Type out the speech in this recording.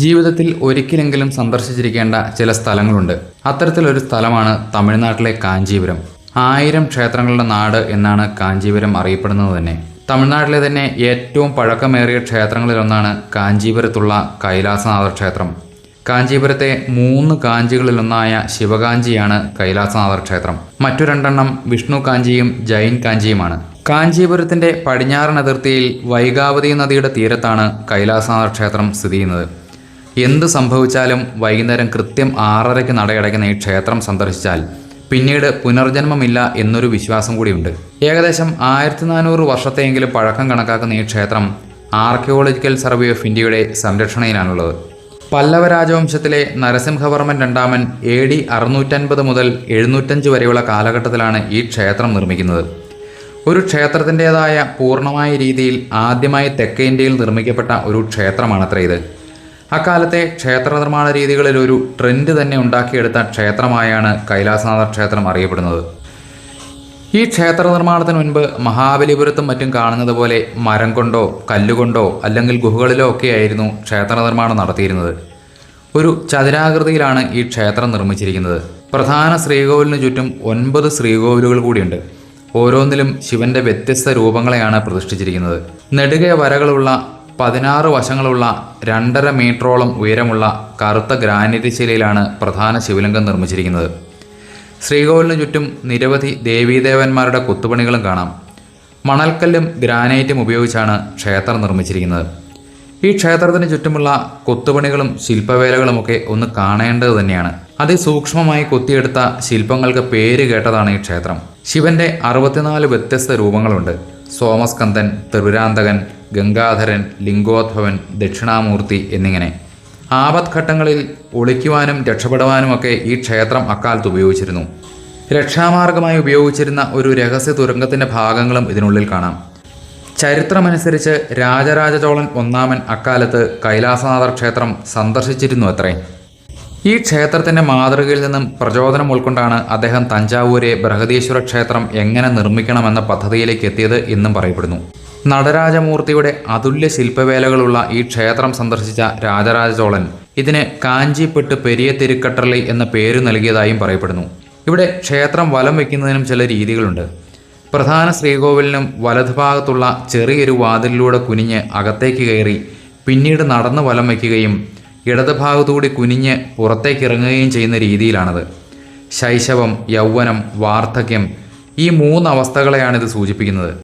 ജീവിതത്തിൽ ഒരിക്കലെങ്കിലും സന്ദർശിച്ചിരിക്കേണ്ട ചില സ്ഥലങ്ങളുണ്ട്. അത്തരത്തിലൊരു സ്ഥലമാണ് തമിഴ്നാട്ടിലെ കാഞ്ചീപുരം. 1000 ക്ഷേത്രങ്ങളുടെ നാട് എന്നാണ് കാഞ്ചീപുരം അറിയപ്പെടുന്നത് തന്നെ. തമിഴ്നാട്ടിലെ തന്നെ ഏറ്റവും പഴക്കമേറിയ ക്ഷേത്രങ്ങളിലൊന്നാണ് കാഞ്ചീപുരത്തുള്ള കൈലാസനാഥർ ക്ഷേത്രം. കാഞ്ചീപുരത്തെ 3 കാഞ്ചികളിലൊന്നായ ശിവകാഞ്ചിയാണ് കൈലാസനാഥർ ക്ഷേത്രം. മറ്റു 2 വിഷ്ണു കാഞ്ചിയും ജൈൻ കാഞ്ചിയുമാണ്. കാഞ്ചീപുരത്തിന്റെ പടിഞ്ഞാറൻ അതിർത്തിയിൽ വൈഗാവതി നദിയുടെ തീരത്താണ് കൈലാസനാഥർ ക്ഷേത്രം സ്ഥിതി ചെയ്യുന്നത്. എന്ത് സംഭവിച്ചാലും വൈകുന്നേരം കൃത്യം 6:30-ക്ക് നടയടയ്ക്കുന്ന ഈ ക്ഷേത്രം സന്ദർശിച്ചാൽ പിന്നീട് പുനർജന്മമില്ല എന്നൊരു വിശ്വാസം കൂടിയുണ്ട്. ഏകദേശം 1400 വർഷത്തെയെങ്കിലും പഴക്കം കണക്കാക്കുന്ന ഈ ക്ഷേത്രം ആർക്കിയോളജിക്കൽ സർവേ ഓഫ് ഇന്ത്യയുടെ സംരക്ഷണയിലാണുള്ളത്. പല്ലവ രാജവംശത്തിലെ നരസിംഹവർമ്മൻ രണ്ടാമൻ AD 650 മുതൽ 705 വരെയുള്ള കാലഘട്ടത്തിലാണ് ഈ ക്ഷേത്രം നിർമ്മിക്കുന്നത്. ഒരു ക്ഷേത്രത്തിൻ്റെതായ പൂർണ്ണമായ രീതിയിൽ ആദ്യമായി തെക്കേ ഇന്ത്യയിൽ നിർമ്മിക്കപ്പെട്ട ഒരു ക്ഷേത്രമാണത്രേ ഇത്. അക്കാലത്തെ ക്ഷേത്ര നിർമ്മാണ രീതികളിൽ ഒരു ട്രെൻഡ് തന്നെ ഉണ്ടാക്കിയെടുത്ത ക്ഷേത്രമായാണ് കൈലാസനാഥർ ക്ഷേത്രം അറിയപ്പെടുന്നത്. ഈ ക്ഷേത്ര നിർമ്മാണത്തിന് മുൻപ് മഹാബലിപുരത്തും മറ്റും കാണുന്നത് പോലെ മരം കൊണ്ടോ കല്ലുകൊണ്ടോ അല്ലെങ്കിൽ ഗുഹകളിലോ ഒക്കെയായിരുന്നു ക്ഷേത്ര നിർമ്മാണം നടത്തിയിരുന്നത്. ഒരു ചതുരാകൃതിയിലാണ് ഈ ക്ഷേത്രം നിർമ്മിച്ചിരിക്കുന്നത്. പ്രധാന ശ്രീകോവിലിന് ചുറ്റും 9 ശ്രീകോവിലുകൾ കൂടിയുണ്ട്. ഓരോന്നിലും ശിവന്റെ വ്യത്യസ്ത രൂപങ്ങളെയാണ് പ്രതിഷ്ഠിച്ചിരിക്കുന്നത്. നെടുകെ വരകളുള്ള 16 വശങ്ങളുള്ള 2.5 മീറ്ററോളം ഉയരമുള്ള കറുത്ത ഗ്രാനൈറ്റ് ശിലയിലാണ് പ്രധാന ശിവലിംഗം നിർമ്മിച്ചിരിക്കുന്നത്. ശ്രീകോവിലിന് ചുറ്റും നിരവധി ദേവീദേവന്മാരുടെ കൊത്തുപണികളും കാണാം. മണൽക്കല്ലും ഗ്രാനൈറ്റും ഉപയോഗിച്ചാണ് ക്ഷേത്രം നിർമ്മിച്ചിരിക്കുന്നത്. ഈ ക്ഷേത്രത്തിന് ചുറ്റുമുള്ള കൊത്തുപണികളും ശില്പവേലകളുമൊക്കെ ഒന്ന് കാണേണ്ടത് തന്നെയാണ്. അതിസൂക്ഷ്മമായി കൊത്തിയെടുത്ത ശില്പങ്ങൾക്ക് പേര് കേട്ടതാണ് ഈ ക്ഷേത്രം. ശിവന്റെ 64 വ്യത്യസ്ത രൂപങ്ങളുണ്ട്. സോമസ്കന്ദൻ, ത്രിപുരാന്തകൻ, ഗംഗാധരൻ, ലിംഗോദ്ഭവൻ, ദക്ഷിണാമൂർത്തി എന്നിങ്ങനെ. ആപത്ഘട്ടങ്ങളിൽ ഒളിക്കുവാനും രക്ഷപ്പെടുവാനുമൊക്കെ ഈ ക്ഷേത്രം അക്കാലത്ത് ഉപയോഗിച്ചിരുന്നു. രക്ഷാമാർഗമായി ഉപയോഗിച്ചിരുന്ന ഒരു രഹസ്യ തുരങ്കത്തിൻ്റെ ഭാഗങ്ങളും ഇതിനുള്ളിൽ കാണാം. ചരിത്രമനുസരിച്ച് രാജരാജ ചോളൻ 1 അക്കാലത്ത് കൈലാസനാഥർ ക്ഷേത്രം സന്ദർശിച്ചിരുന്നു അത്രേ. ഈ ക്ഷേത്രത്തിൻ്റെ മാതൃകയിൽ നിന്നും പ്രചോദനം ഉൾക്കൊണ്ടാണ് അദ്ദേഹം തഞ്ചാവൂരെ ബൃഹദീശ്വര ക്ഷേത്രം എങ്ങനെ നിർമ്മിക്കണമെന്ന പദ്ധതിയിലേക്ക് എത്തിയത് എന്നും പറയപ്പെടുന്നു. നടരാജമൂർത്തിയുടെ അതുല്യ ശില്പവേലകളുള്ള ഈ ക്ഷേത്രം സന്ദർശിച്ച രാജരാജ ചോളൻ ഇതിന് കാഞ്ചിപ്പെട്ട് പെരിയ തിരുക്കട്ടളി എന്ന പേര് നൽകിയതായും പറയപ്പെടുന്നു. ഇവിടെ ക്ഷേത്രം വലം വയ്ക്കുന്നതിനും ചില രീതികളുണ്ട്. പ്രധാന ശ്രീകോവിലിനും വലതുഭാഗത്തുള്ള ചെറിയൊരു വാതിലിലൂടെ കുനിഞ്ഞ് അകത്തേക്ക് കയറി പിന്നീട് നടന്ന് വലം വയ്ക്കുകയും ഇടതുഭാഗത്തുകൂടി കുനിഞ്ഞ് പുറത്തേക്കിറങ്ങുകയും ചെയ്യുന്ന രീതിയിലാണത്. ശൈശവം, യൗവനം, വാർദ്ധക്യം ഈ 3 അവസ്ഥകളെയാണിത് സൂചിപ്പിക്കുന്നത്.